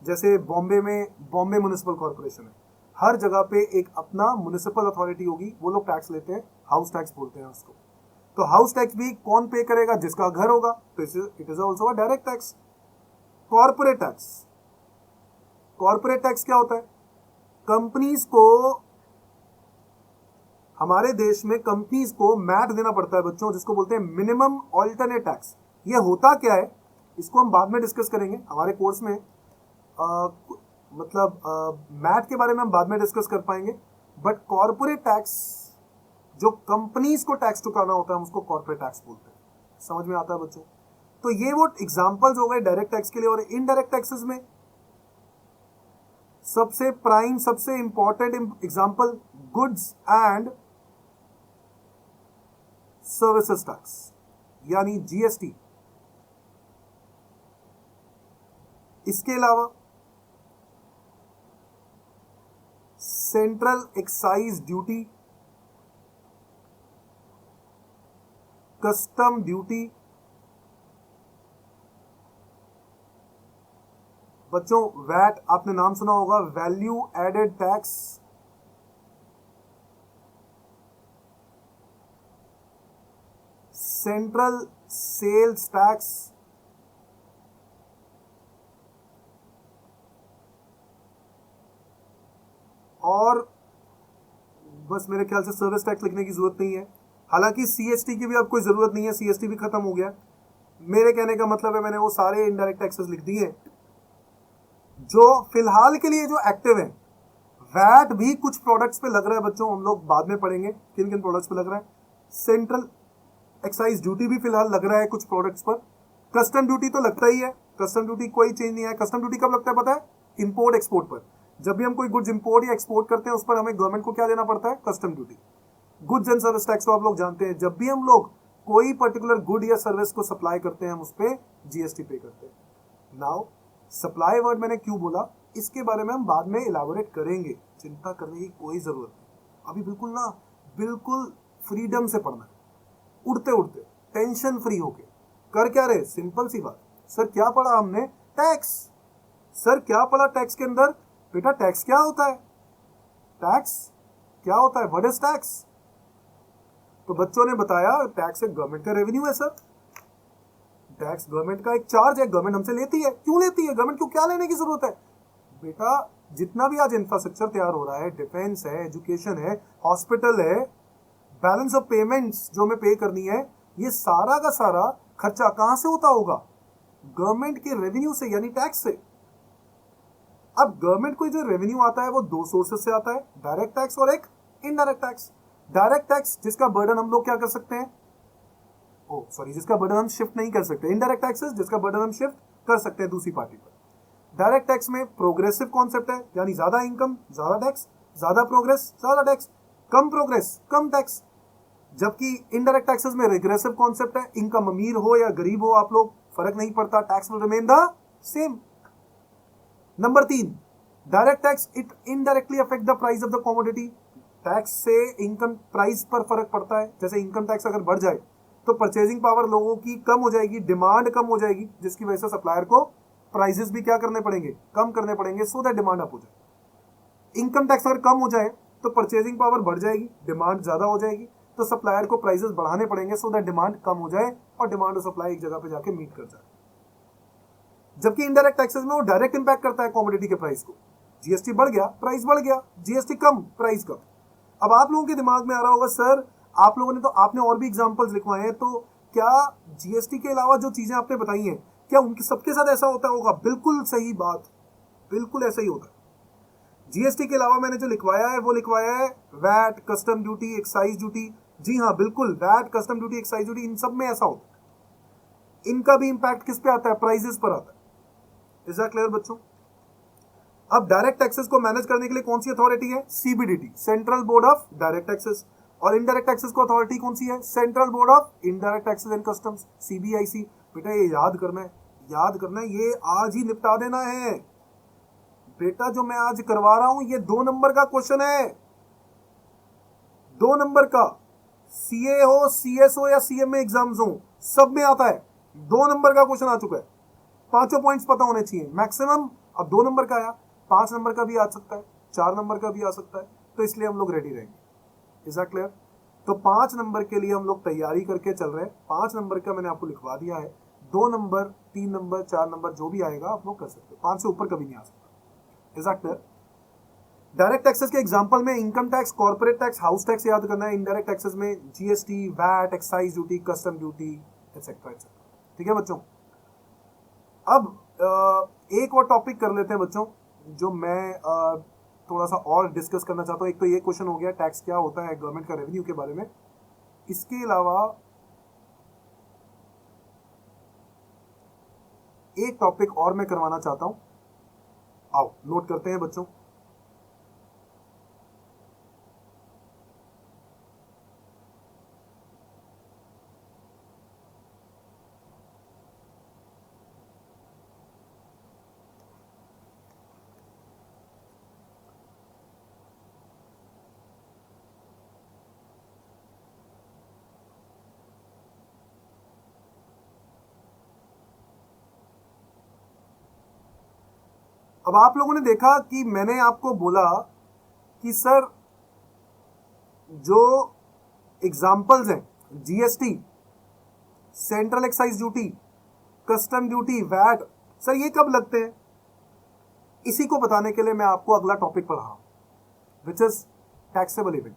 जैसे बॉम्बे में बॉम्बे म्युनिसिपल कॉर्पोरेशन है, हर जगह पे एक अपना म्युनिसिपल अथॉरिटी होगी, वो लोग टैक्स लेते हैं, हाउस टैक्स बोलते हैं उसको। तो हाउस टैक्स भी कौन पे करेगा? जिसका घर होगा, तो it is also a direct tax. Corporate tax क्या होता है? कंपनीज को, हमारे देश में कंपनीज को मैट देना पड़ता है बच्चों, जिसको बोलते हैं मिनिमम ऑल्टरनेट टैक्स। ये होता क्या है, इसको हम बाद में डिस्कस करेंगे हमारे कोर्स में। मैट के बारे में हम बाद में डिस्कस कर पाएंगे, बट कॉर्पोरेट टैक्स, जो कंपनीज को टैक्स चुकाना होता है, हम उसको कॉर्पोरेट टैक्स बोलते हैं। समझ में आता है बच्चों? तो ये वो एग्जांपल्स हो गए डायरेक्ट टैक्स के लिए। और इनडायरेक्ट टैक्सेस में सबसे प्राइम, सबसे important example goods and services tax, यानी जीएसटी। इसके अलावा central excise duty, custom duty. बच्चों वैट आपने नाम सुना होगा, value added tax. Central sales tax, और बस मेरे ख्याल से सर्विस टैक्स लिखने की जरूरत नहीं है। हालांकि सीएसटी की भी अब कोई जरूरत नहीं है, सीएसटी भी खत्म हो गया। मेरे कहने का मतलब है, मैंने वो सारे इनडायरेक्ट टैक्सेस लिख दिए जो फिलहाल के लिए जो एक्टिव है। वैट भी कुछ प्रोडक्ट्स पे लग रहा है बच्चों, हम लोग बाद में पढ़ेंगे किन किन प्रोडक्ट्स पे लग रहा है। सेंट्रल एक्साइज ड्यूटी भी फिलहाल लग रहा है कुछ प्रोडक्ट्स पर। कस्टम ड्यूटी तो लगता ही है, कस्टम ड्यूटी कोई चेंज नहीं है। कस्टम ड्यूटी कब लगता है पता है? इंपोर्ट एक्सपोर्ट पर। जब भी हम कोई गुड्स इंपोर्ट या एक्सपोर्ट करते हैं, उस पर हमें गवर्नमेंट को क्या देना पड़ता है? Custom duty. Goods and service tax तो आप लोग जानते हैं, जब भी हम लोग कोई पर्टिकुलर गुड या सर्विस को सप्लाई करते हैं, हम उस पर जीएसटी पे करते हैं। नाउ सप्लाई वर्ड मैंने क्यों बोला? इसके बारे में हम बाद में इलाबोरेट करेंगे, चिंता करने की कोई जरूरत नहीं। अभी बिल्कुल फ्रीडम से पढ़ना है, उड़ते उड़ते टेंशन फ्री होके। कर क्या रहे, सिंपल सी बात, सर क्या पढ़ा हमने, टैक्स। सर क्या पढ़ा टैक्स के अंदर, बेटा टैक्स क्या होता है, टैक्स क्या होता है, व्हाट इज टैक्स। तो बच्चों ने बताया टैक्स एक गवर्नमेंट का रेवेन्यू है सर, टैक्स गवर्नमेंट का एक चार्ज है, गवर्नमेंट हमसे लेती है। क्यों लेती है, गवर्नमेंट को क्या लेने की जरूरत है। बेटा जितना भी आज इंफ्रास्ट्रक्चर तैयार हो रहा है, डिफेंस है, एजुकेशन है, हॉस्पिटल है, बैलेंस ऑफ पेमेंट्स जो हमें पे करनी है, ये सारा का सारा खर्चा कहां से होता होगा, गवर्नमेंट के रेवेन्यू से, यानी टैक्स से। अब गवर्नमेंट को जो रेवेन्यू आता है वो दो सोर्सेस से आता है, डायरेक्ट टैक्स और एक इनडायरेक्ट टैक्स। डायरेक्ट टैक्स जिसका बर्डन हम लोग क्या कर सकते हैं, जिसका बर्डन हम शिफ्ट नहीं कर सकते। इनडायरेक्ट टैक्सेस जिसका बर्डन हम शिफ्ट कर सकते हैं दूसरी पार्टी पर। डायरेक्ट टैक्स में प्रोग्रेसिव कॉन्सेप्ट है, यानी ज्यादा इनकम ज्यादा टैक्स, ज्यादा प्रोग्रेस ज्यादा टैक्स, कम प्रोग्रेस कम टैक्स। जबकि इनडायरेक्ट टैक्सेस में रिग्रेसिव कॉन्सेप्ट है, इनकम अमीर हो या गरीब हो आप लोग फर्क नहीं पड़ता, tax will remain the same. Number 3, direct tax it indirectly affect the price of the commodity. Tax से इनकम प्राइस पर फर्क पड़ता है। जैसे इनकम टैक्स अगर बढ़ जाए तो परचेजिंग पावर लोगों की कम हो जाएगी, डिमांड कम हो जाएगी, जिसकी वजह से सप्लायर को प्राइसेस भी क्या करने पड़ेंगे, कम करने पड़ेंगे, सो दैट डिमांड अप हो जाए। इनकम टैक्स अगर कम हो जाए तो परचेजिंग पावर बढ़ जाएगी, डिमांड ज्यादा हो जाएगी, तो सप्लायर को प्राइसेस बढ़ाने पड़ेंगे सो दैट डिमांड कम हो जाए और डिमांड और सप्लाई एक जगह पे जाके मीट कर जाए। जबकि इनडायरेक्ट टैक्सेस में वो डायरेक्ट इंपैक्ट करता है कमोडिटी के प्राइस को। जीएसटी बढ़ गया प्राइस बढ़ गया, जीएसटी कम प्राइस कम। अब आप लोगों के दिमाग में आ रहा होगा सर आप लोगों ने तो आपने और भी एग्जांपल्स लिखवाए हैं, तो क्या जीएसटी के अलावा जो चीजें आपने बताई हैं क्या उनके सबके साथ ऐसा होता होगा। बिल्कुल सही बात, बिल्कुल ऐसा ही होता है। जीएसटी के अलावा मैंने जो लिखवाया है वो लिखवाया है VAT, custom duty, excise duty. जी हाँ बिल्कुल, VAT, custom duty, excise duty, इन सब में ऐसा होता है। इनका भी इंपैक्ट किस पे आता है, प्राइसेस पर आता है। इज दैट क्लियर बच्चों। अब डायरेक्ट टैक्सेस को मैनेज करने के लिए कौन सी अथॉरिटी है, CBDT, central board of direct taxes. और इनडायरेक्ट टैक्सेस को अथॉरिटी कौन सी है, central board of indirect taxes and customs, CBIC. बेटा ये याद करना है, याद करना है, ये आज ही निपटा देना है। बेटा जो मैं आज करवा रहा हूं ये 2 नंबर का क्वेश्चन है, 2 नंबर का। सीए हो, सीएस हो या सीएमए एग्जाम्स हो, सब में आता है। 2 नंबर का क्वेश्चन आ चुका है, 5 पॉइंट्स पता होने चाहिए मैक्सिमम। अब 2 नंबर का आया, 5 नंबर का भी आ सकता है, 4 नंबर का भी आ सकता है, तो इसलिए हम लोग रेडी रहेंगे। Is that clear. तो 5 नंबर के लिए हम लोग तैयारी करके चल रहे हैं। 5 नंबर का मैंने आपको लिखवा दिया है, 2 नंबर, 3 नंबर, 4 नंबर जो भी आएगा आप लोग कर सकते हो, 5 से ऊपर कभी नहीं आ सकता। Is that clear. Direct taxes के एग्जांपल में income tax, corporate tax, house tax याद करना है। इनडायरेक्ट टैक्सेस में GST, VAT, excise duty, custom duty, etcetera etcetera. ठीक है बच्चों। अब एक और टॉपिक कर लेते हैं बच्चों, जो मैं थोड़ा सा और डिस्कस करना चाहता हूँ। एक तो ये क्वेश्चन हो गया टैक्स क्या होता है, गवर्नमेंट का रेवेन्यू के बारे में। इसके अलावा एक टॉपिक और मैं करवाना चाहता हूं, आओ नोट करते हैं बच्चों। अब आप लोगों ने देखा कि मैंने आपको बोला कि सर जो एग्जाम्पल्स हैं, GST, central excise duty, custom duty, VAT, sir ये कब लगते हैं। इसी को बताने के लिए मैं आपको अगला टॉपिक पढ़ा हूं, विच इज टैक्सेबल इवेंट।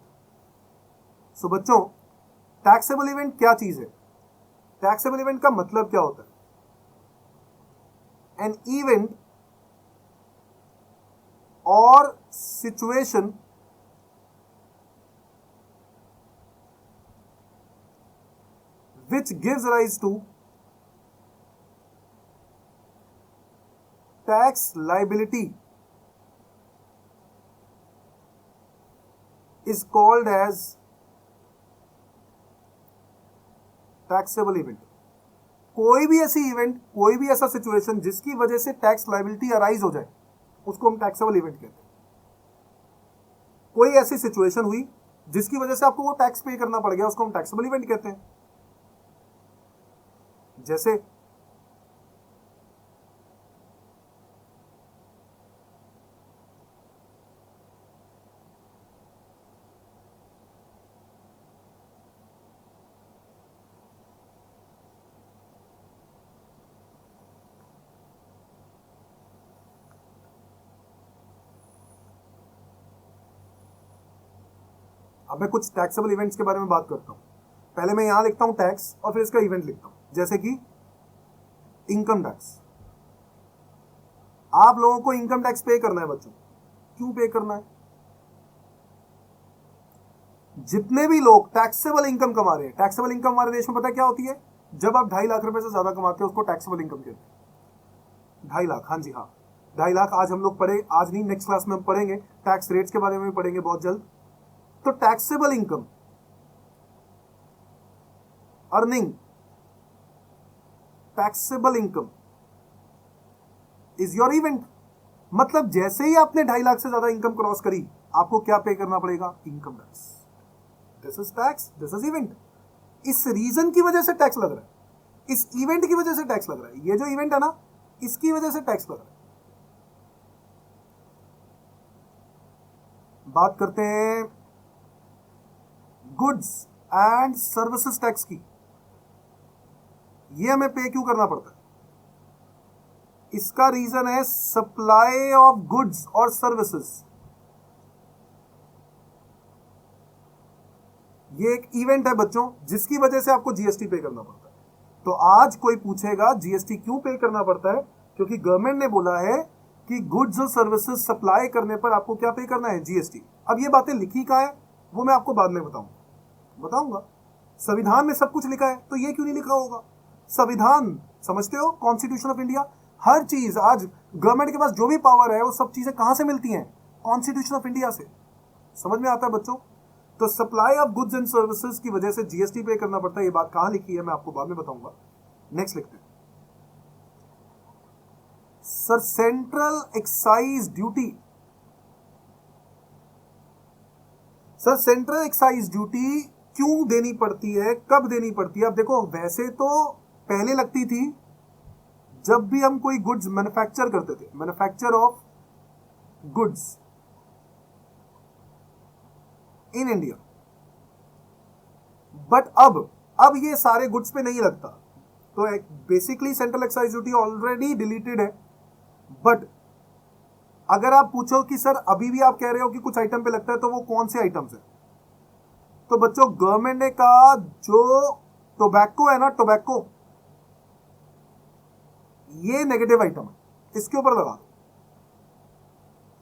सो बच्चों टैक्सेबल इवेंट क्या चीज है, टैक्सेबल इवेंट का मतलब क्या होता है। An event or situation which gives rise to tax liability is called as taxable event। कोई भी ऐसी इवेंट, कोई भी ऐसा सिचुएशन जिसकी वजह से टैक्स लाइबिलिटी अराइज हो जाए, उसको हम टैक्सेबल इवेंट कहते हैं। कोई ऐसी सिचुएशन हुई जिसकी वजह से आपको वो टैक्स पे करना पड़ गया, उसको हम टैक्सेबल इवेंट कहते हैं। जैसे अब मैं कुछ टैक्सेबल इवेंट्स के बारे में बात करता हूं। पहले मैं यहां लिखता हूं टैक्स और फिर इसका इवेंट लिखता हूं। जैसे कि इनकम टैक्स, आप लोगों को इनकम टैक्स पे करना है बच्चों। क्यों पे करना है? जितने भी लोग टैक्सेबल इनकम कमा रहे हैं, टैक्सेबल इनकम हमारे देश में पता है क्या होती है? जब आप 2.5 लाख रुपए से ज्यादा कमाते हो उसको टैक्सेबल इनकम कहते हैं। 2.5 लाख, हाँ जी हाँ, 2.5 लाख आज हम लोग पढ़े, आज नहीं नेक्स्ट क्लास में हम पढ़ेंगे, टैक्स रेट्स के बारे में भी पढ़ेंगे बहुत जल्द। तो taxable income earning, taxable income is your event. मतलब जैसे ही आपने 2.5 लाख से ज्यादा इनकम क्रॉस करी, आपको क्या पे करना पड़ेगा? Income tax. This is tax, this is event. इस रीजन की वजह से टैक्स लग रहा है, इस इवेंट की वजह से टैक्स लग रहा है। ये जो इवेंट है ना, इसकी वजह से टैक्स लग रहा है। बात करते हैं गुड्स एंड सर्विसेज टैक्स की। ये हमें पे क्यों करना पड़ता है? इसका रीजन है सप्लाई ऑफ गुड्स और सर्विसेज। ये एक इवेंट है बच्चों, जिसकी वजह से आपको जीएसटी पे करना पड़ता है। तो आज कोई पूछेगा जीएसटी क्यों पे करना पड़ता है? क्योंकि गवर्नमेंट ने बोला है कि गुड्स और सर्विसेज सप्लाई करने पर आपको क्या पे करना है? जीएसटी। अब ये बातें लिखी कहां है वो मैं आपको बाद में बताऊंगा। संविधान में सब कुछ लिखा है, तो ये क्यों नहीं लिखा होगा? संविधान समझते हो? Constitution of India. हर चीज आज गवर्नमेंट के पास जो भी पावर है वो सब चीजें कहां से मिलती हैं? कॉन्स्टिट्यूशन ऑफ इंडिया से। समझ में आता है बच्चों? तो supply of goods and services की वजह से जीएसटी पे करना पड़ता है। ये बात कहां लिखी है मैं आपको बाद में बताऊंगा। नेक्स्ट लिखते हैं sir, central excise duty. Sir central excise duty क्यों देनी पड़ती है, कब देनी पड़ती है? अब देखो, वैसे तो पहले लगती थी जब भी हम कोई गुड्स मैन्युफैक्चर करते थे, manufacture of goods in India. But अब ये सारे गुड्स पे नहीं लगता। तो basically central excise duty already deleted है। बट अगर आप पूछो कि सर अभी भी आप कह रहे हो कि कुछ आइटम पे लगता है, तो वो कौन से आइटम्स है? तो बच्चों गवर्नमेंट ने कहा जो टोबैको है ना, टोबैको, ये नेगेटिव आइटम है, इसके ऊपर लगा।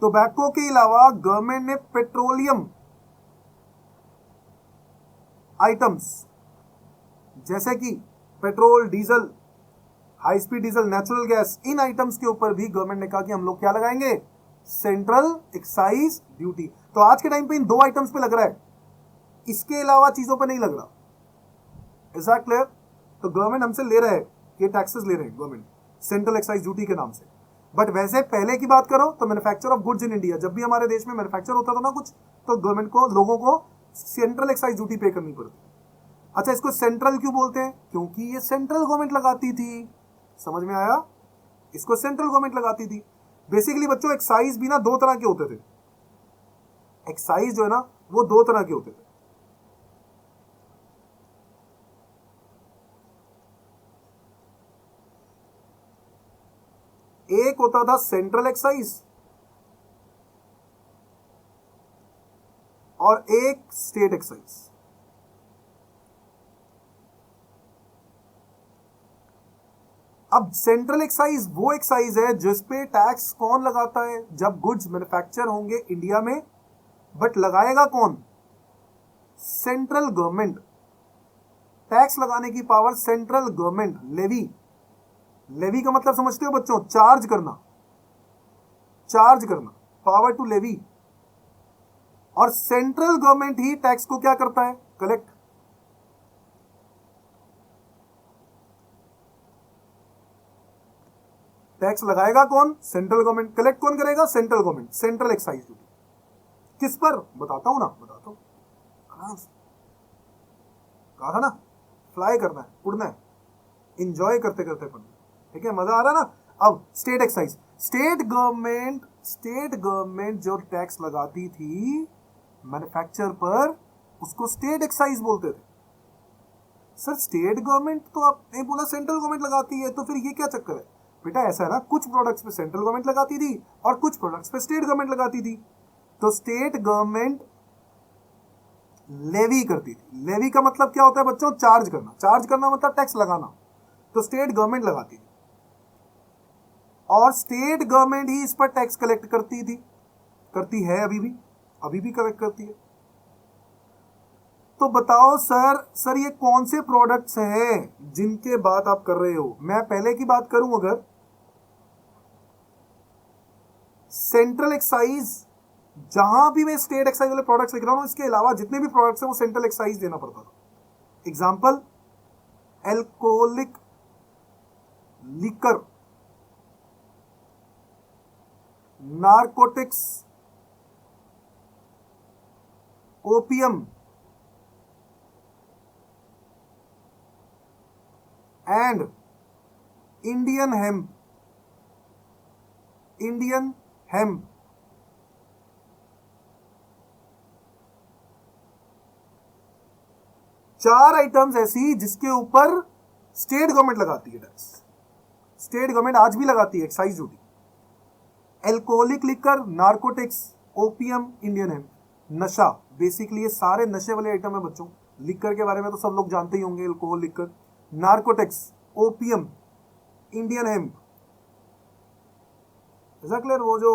टोबैको के अलावा गवर्नमेंट ने पेट्रोलियम आइटम्स जैसे कि petrol, diesel, high speed diesel, natural gas, इन आइटम्स के ऊपर भी गवर्नमेंट ने कहा कि हम लोग क्या लगाएंगे? Central excise duty. तो आज के टाइम पे इन 2 आइटम्स पे लग रहा है, इसके अलावा चीजों पे नहीं लग रहा। Is that clear? तो गवर्नमेंट हमसे ले रहा है, ये टैक्सेस ले रहे हैं गवर्नमेंट सेंट्रल एक्साइज ड्यूटी के नाम से। बट वैसे पहले की बात करो तो manufacture of goods in India, जब भी हमारे देश में मैन्युफैक्चर होता था ना कुछ, तो गवर्नमेंट को, लोगों को सेंट्रल एक्साइज ड्यूटी पे करनी पड़ती। अच्छा, इसको सेंट्रल क्यों बोलते हैं? क्योंकि ये सेंट्रल गवर्नमेंट लगाती थी। समझ में आया? इसको सेंट्रल गवर्नमेंट लगाती थी। बेसिकली बच्चों एक्साइज भी ना 2 तरह के होते थे। एक्साइज जो है ना वो 2 तरह के होते थे। एक होता था सेंट्रल एक्साइज और एक स्टेट एक्साइज। अब सेंट्रल एक्साइज वो एक्साइज है जिस पे टैक्स कौन लगाता है? जब गुड्स मैन्युफैक्चर होंगे इंडिया में, बट लगाएगा कौन? Central government. टैक्स लगाने की power central government. Levy, levy का मतलब समझते हो बच्चों? चार्ज करना, चार्ज करना, पावर टू लेवी। और सेंट्रल गवर्नमेंट ही टैक्स को क्या करता है? कलेक्ट। टैक्स लगाएगा कौन? Central government. कलेक्ट कौन करेगा? Central government. Central excise duty किस पर? बताता हूं ना, बताता हूं। कहा था ना, फ्लाई करना है, उड़ना है, इंजॉय करते करते पढ़ना। ठीक है, मजा आ रहा ना। अब स्टेट एक्साइज, स्टेट गवर्नमेंट जो टैक्स लगाती थी मैन्युफैक्चर पर, उसको स्टेट एक्साइज बोलते थे। सर स्टेट गवर्नमेंट तो आपने बोला सेंट्रल गवर्नमेंट लगाती है, तो फिर ये क्या चक्कर है? बेटा ऐसा है ना, कुछ प्रोडक्ट्स पे सेंट्रल गवर्नमेंट लगाती थी और कुछ प्रोडक्ट्स पे स्टेट गवर्नमेंट लगाती थी। तो स्टेट गवर्नमेंट लेवी करती थी। लेवी का मतलब क्या होता है बच्चों? चार्ज करना। चार्ज करना मतलब टैक्स लगाना। तो स्टेट गवर्नमेंट लगाती थी और स्टेट गवर्नमेंट ही इस पर टैक्स कलेक्ट करती थी, करती है, अभी भी कलेक्ट करती है। तो बताओ सर ये कौन से प्रोडक्ट्स हैं जिनके बात आप कर रहे हो? मैं पहले की बात करूं, अगर सेंट्रल एक्साइज, जहां भी मैं स्टेट एक्साइज वाले प्रोडक्ट्स लिख रहा हूं, इसके अलावा जितने भी प्रोडक्ट्स हैं वो सेंट्रल एक्साइज देना पड़ता था। Example, alcoholic liquor, narcotics, opium and Indian hemp. चार आइटम्स ऐसी जिसके ऊपर स्टेट गवर्नमेंट लगाती है टैक्स। स्टेट गवर्नमेंट आज भी लगाती है excise duty. Alcoholic liquor, narcotics, opium, Indian hemp. नशा, बेसिकली ये सारे नशे वाले आइटम है बच्चों। लिकर के बारे में तो सब लोग जानते ही होंगे, alcohol liquor, narcotics, opium, Indian hemp. ऐसा क्लियर? वो जो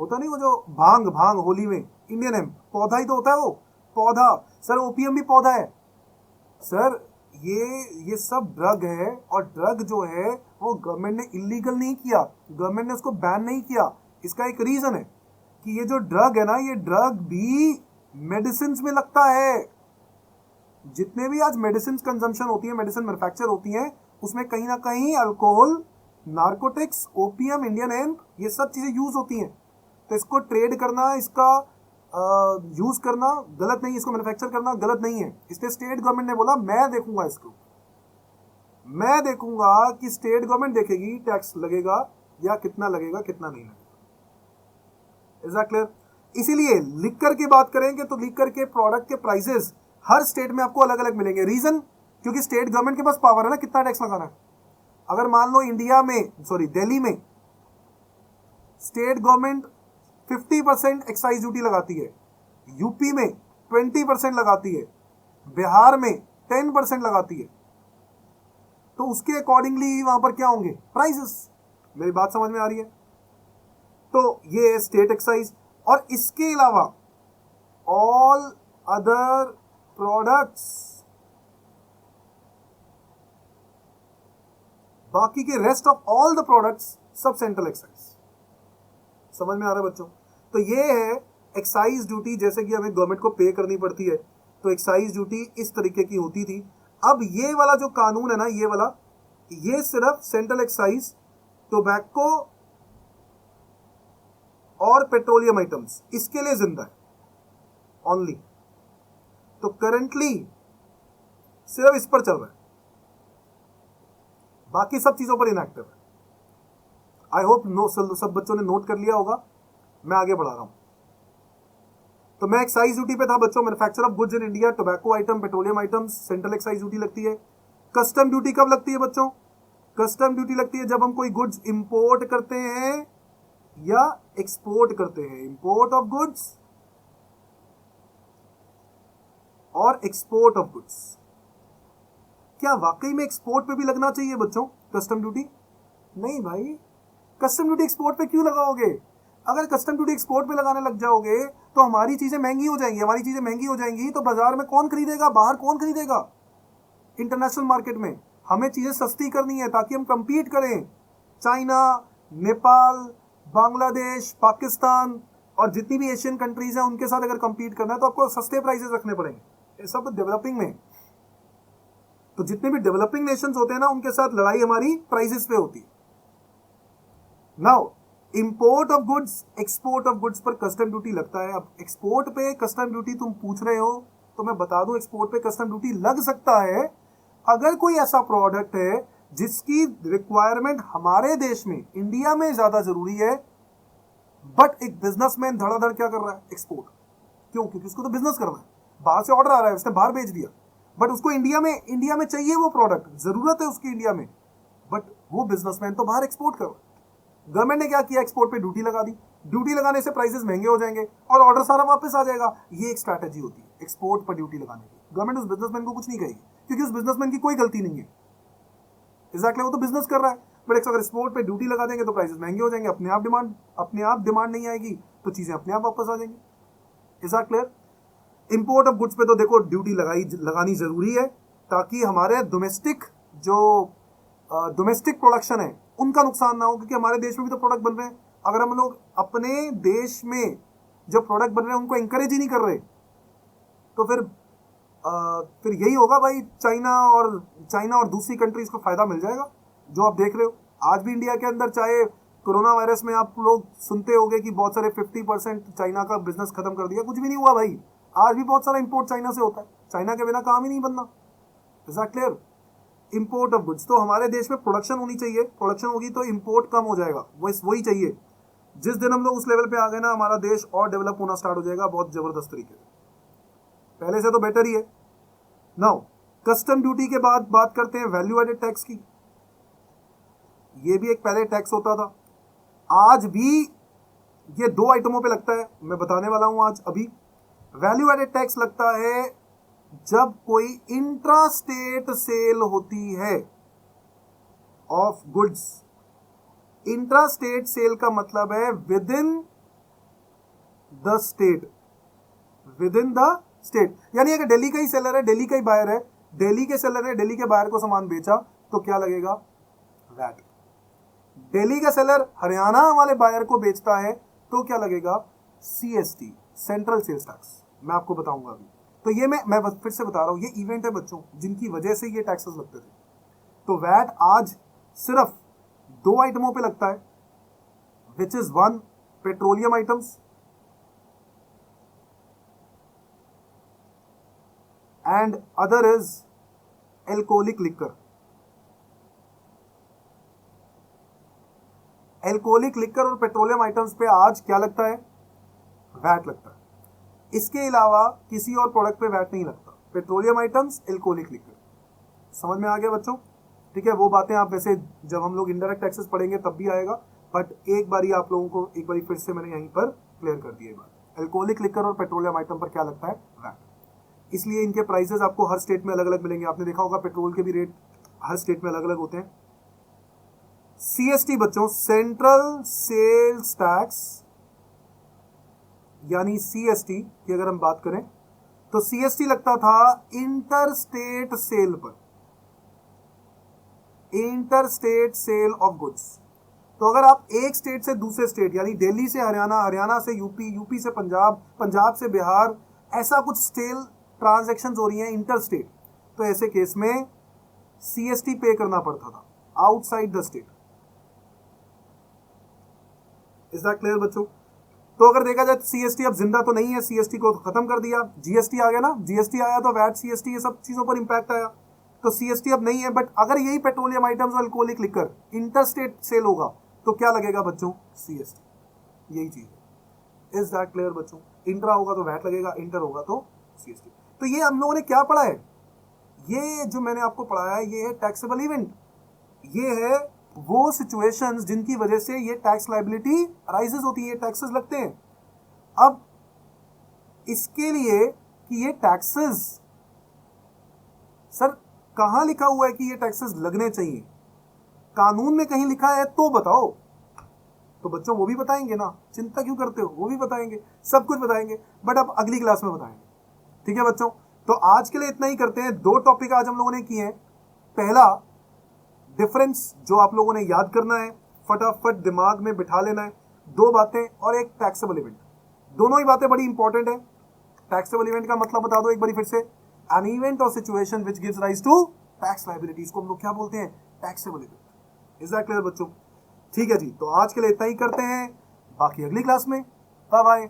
होता नहीं, वो जो भांग होली में, इंडियन हेम्प पौधा ही तो होता है, वो पौधा। सर ओपियम भी पौधा है। सर ये सब ड्रग है, और ड्रग जो है वो गवर्नमेंट ने इलीगल नहीं किया, गवर्नमेंट ने उसको बैन नहीं किया। इसका एक रीजन है कि ये जो ड्रग है ना, ये ड्रग भी मेडिसिन में लगता है। जितने भी आज मेडिसिन कंजम्पशन होती है, मेडिसिन मैन्युफैक्चर होती है, उसमें कहीं ना कहीं alcohol, narcotics, opium, Indian hemp, ये सब चीजें यूज होती हैं। तो इसको ट्रेड करना, इसका यूज करना गलत नहीं है, इसको मैन्युफैक्चर करना गलत नहीं है। इसलिए स्टेट गवर्नमेंट ने बोला मैं देखूंगा इसको, मैं देखूंगा कि स्टेट गवर्नमेंट देखेगी टैक्स लगेगा या कितना लगेगा, कितना नहीं लगेगा। Is that clear? इसीलिए लिकर की बात करेंगे तो लिकर के प्रोडक्ट के प्राइसेस हर स्टेट में आपको अलग अलग मिलेंगे। रीजन, क्योंकि स्टेट गवर्नमेंट के पास पावर है ना कितना टैक्स लगाना है। अगर मान लो दिल्ली में स्टेट गवर्नमेंट 50% एक्साइज ड्यूटी लगाती है, यूपी में 20% लगाती है, बिहार में 10% लगाती है, तो उसके अकॉर्डिंगली वहां पर क्या होंगे प्राइसेस। मेरी बात समझ में आ रही है? तो ये है स्टेट एक्साइज। और इसके अलावा ऑल अदर प्रोडक्ट्स, बाकी के rest of all the products सब सेंट्रल एक्साइज। समझ में आ रहा है बच्चों? तो ये है एक्साइज ड्यूटी। जैसे कि हमें गवर्नमेंट को पे करनी पड़ती है, तो एक्साइज ड्यूटी इस तरीके की होती थी। अब ये वाला जो कानून है ना, ये वाला, ये सिर्फ सेंट्रल एक्साइज, टोबैको और पेट्रोलियम आइटम्स, इसके लिए जिंदा है ओनली। तो करंटली सिर्फ इस पर चल रहा है, बाकी सब चीजों पर इनएक्टिव है। आई होप सब बच्चों ने नोट कर लिया होगा। मैं आगे बढ़ा रहा हूं। तो मैं एक्साइज ड्यूटी पे था बच्चों। Manufacture of goods in India, tobacco item, petroleum items, central excise duty लगती है। कस्टम ड्यूटी कब लगती है बच्चों? कस्टम ड्यूटी लगती है जब हम कोई गुड्स इंपोर्ट करते हैं या एक्सपोर्ट करते हैं। इंपोर्ट ऑफ गुड्स और एक्सपोर्ट ऑफ गुड्स। क्या वाकई में एक्सपोर्ट पे भी लगना चाहिए बच्चों कस्टम ड्यूटी? नहीं भाई, कस्टम ड्यूटी एक्सपोर्ट पे क्यों लगाओगे? अगर कस्टम ड्यूटी एक्सपोर्ट पे लगाने लग जाओगे तो हमारी चीजें महंगी हो जाएंगी। हमारी चीजें महंगी हो जाएंगी तो बाजार में कौन खरीदेगा? बाहर कौन खरीदेगा? इंटरनेशनल मार्केट में हमें चीजें सस्ती करनी है ताकि हम कंपीट करें। चाइना, नेपाल, बांग्लादेश, पाकिस्तान और जितनी भी एशियन कंट्रीज हैं उनके साथ अगर कंपीट करना है तो आपको सस्ते प्राइसेस रखने पड़ेंगे। ये सब डेवलपिंग में। तो जितने भी डेवलपिंग नेशंस होते हैं ना, उनके साथ लड़ाई हमारी प्राइसेस पे होती है। Now import of goods, export of goods पर कस्टम ड्यूटी लगता है। अब एक्सपोर्ट पे कस्टम ड्यूटी तुम पूछ रहे हो तो मैं बता दूं, एक्सपोर्ट पे कस्टम ड्यूटी लग सकता है अगर कोई ऐसा प्रोडक्ट है जिसकी रिक्वायरमेंट हमारे देश में, इंडिया में ज्यादा जरूरी है, बट एक बिजनेसमैन धड़ाधड़ क्या कर रहा है, एक्सपोर्ट। क्यों? क्योंकि उसको तो बिजनेस करना है, बाहर से ऑर्डर आ रहा है, उसने बाहर भेज दिया, बट उसको इंडिया में चाहिए वो प्रोडक्ट, जरूरत है उसकी इंडिया में, बट वो बिजनेसमैन तो बाहर एक्सपोर्ट कर रहा है। गवर्नमेंट ने क्या किया, एक्सपोर्ट पे ड्यूटी लगा दी। ड्यूटी लगाने से प्राइसेस महंगे हो जाएंगे और ऑर्डर सारा वापस आ जाएगा। ये एक स्ट्रैटेजी होती है एक्सपोर्ट पर ड्यूटी लगाने की। गवर्नमेंट उस बिजनेसमैन को कुछ नहीं कहेगी क्योंकि उस बिजनेसमैन की कोई गलती नहीं है, एग्जैक्टली वो तो बिजनेस कर रहा है। बट अगर एक्सपोर्ट पे ड्यूटी लगा देंगे तो प्राइसेस महंगे हो जाएंगे, अपने आप डिमांड नहीं आएगी तो चीजें अपने आप वापस आ जाएंगी। Is that clear? Import of goods पे तो देखो ड्यूटी लगानी जरूरी है ताकि हमारे डोमेस्टिक प्रोडक्शन है उनका नुकसान ना हो, क्योंकि हमारे देश में भी तो प्रोडक्ट बन रहे हैं। अगर हम लोग अपने देश में जो प्रोडक्ट बन रहे हैं उनको इंकरेज ही नहीं कर रहे तो फिर यही होगा भाई, चाइना और दूसरी कंट्रीज को फायदा मिल जाएगा। जो आप देख रहे हो आज भी इंडिया के अंदर, चाहे कोरोना वायरस में आप लोग सुनते होंगे कि बहुत सारे 50% चाइना का बिजनेस खत्म कर दिया, कुछ भी नहीं हुआ भाई। आज भी बहुत सारा इंपोर्ट चाइना से होता है, चाइना के बिना काम ही नहीं बनना। Is that clear? Import of goods, तो हमारे देश में प्रोडक्शन होनी चाहिए, प्रोडक्शन होगी तो इंपोर्ट कम हो जाएगा, वही चाहिए। जिस दिन हम लोग उस लेवल पे आ गए ना, हमारा देश और डेवलप होना स्टार्ट हो जाएगा बहुत जबरदस्त तरीके से, पहले से तो बेटर ही है। नाउ कस्टम ड्यूटी के बाद बात करते हैं वैल्यू एडेड टैक्स की। ये भी एक पहले टैक्स होता था, आज भी ये दो आइटमों पे लगता है, मैं बताने वाला हूं आज। अभी वैल्यू एडेड टैक्स लगता है जब कोई इंट्रा स्टेट सेल होती है of goods. Intra state sale का मतलब है विद इन द स्टेट, यानी अगर दिल्ली का ही सेलर है, दिल्ली का ही बायर है, दिल्ली के सेलर ने दिल्ली के बायर को सामान बेचा तो क्या लगेगा, वैट। दिल्ली का सेलर हरियाणा वाले बायर को बेचता है तो क्या लगेगा, CST, सेंट्रल सेल्स टैक्स। मैं आपको बताऊंगा अभी। तो ये मैं फिर से बता रहा हूं, ये इवेंट है बच्चों जिनकी वजह से ये टैक्सेस लगते थे। तो वैट आज सिर्फ दो आइटमों पे लगता है, which is one petroleum items and other is alcoholic liquor. Alcoholic liquor और पेट्रोलियम आइटम्स पे आज क्या लगता है, वैट लगता है। इसके अलावा किसी और प्रोडक्ट पे वैट नहीं लगता, पेट्रोलियम आइटम्स, एल्कोहलिक लिक्कर। समझ में आ गया बच्चों? ठीक है, वो बातें आप वैसे जब हम लोग इनडायरेक्ट टैक्सेस पढ़ेंगे तब भी आएगा, बट एक बारी आप लोगों को एक बारी फिर से मैंने यहीं पर क्लियर कर दिया बात। एल्कोहलिक लिक्कर और पेट्रोलियम आइटम पर क्या लगता है, वैट। इसलिए इनके प्राइसेस आपको हर स्टेट में अलग अलग मिलेंगे। आपने देखा होगा पेट्रोल के भी रेट हर स्टेट में अलग अलग होते हैं। CST बच्चों, सेंट्रल सेल्स टैक्स, यानी CST की अगर हम बात करें तो CST लगता था इंटर स्टेट सेल पर, inter state sale of goods. तो अगर आप एक स्टेट से दूसरे स्टेट, यानी दिल्ली से हरियाणा, हरियाणा से यूपी, यूपी से पंजाब, पंजाब से बिहार, ऐसा कुछ सेल ट्रांजैक्शंस हो रही हैं इंटर स्टेट, तो ऐसे केस में CST पे करना पड़ता था outside the state. Is that clear बच्चों? तो अगर देखा जाए CST अब जिंदा तो नहीं है, CST को खत्म कर दिया, GST आ गया ना, GST आया तो वैट, CST, ये सब चीजों पर इंपैक्ट आया, तो CST अब नहीं है। बट अगर यही पेट्रोलियम आइटम्स और alcoholic liquor inter state sale होगा तो क्या लगेगा बच्चों, CST। यही चीज है। इज दैट क्लियर बच्चों? इंट्रा होगा तो वैट लगेगा, इंटर होगा तो CST। तो ये हम लोगों ने क्या पढ़ा है, ये जो मैंने आपको पढ़ाया है ये है टैक्सेबल इवेंट। ये है वो सिचुएशंस जिनकी वजह से ये टैक्स लायबिलिटी अराइजेस होती है, टैक्सेस लगते हैं। अब इसके लिए कि ये टैक्सेस, सर कहां लिखा हुआ है कि ये टैक्सेस लगने चाहिए, कानून में कहीं लिखा है तो बताओ। तो बच्चों वो भी बताएंगे ना, चिंता क्यों करते हो, वो भी बताएंगे, सब कुछ बताएंगे, बट अब अगली क्लास में बताएंगे। ठीक है बच्चों, तो आज के लिए इतना ही करते हैं। दो टॉपिक आज हम लोगों ने किए हैं। पहला डिफरेंस जो आप लोगों ने याद करना है, फटाफट दिमाग में बिठा लेना है, दो बातें और एक टैक्सेबल इवेंट। दोनों ही बातें बड़ी इंपॉर्टेंट है। टैक्सेबल इवेंट का मतलब बता दो एक बारी फिर से, एन इवेंट और situation which gives rise to tax liabilities को हम लोग क्या बोलते हैं, taxable event. Is that clear बच्चों? ठीक है जी, तो आज के लिए इतना ही करते हैं, बाकी अगली क्लास में। Bye bye.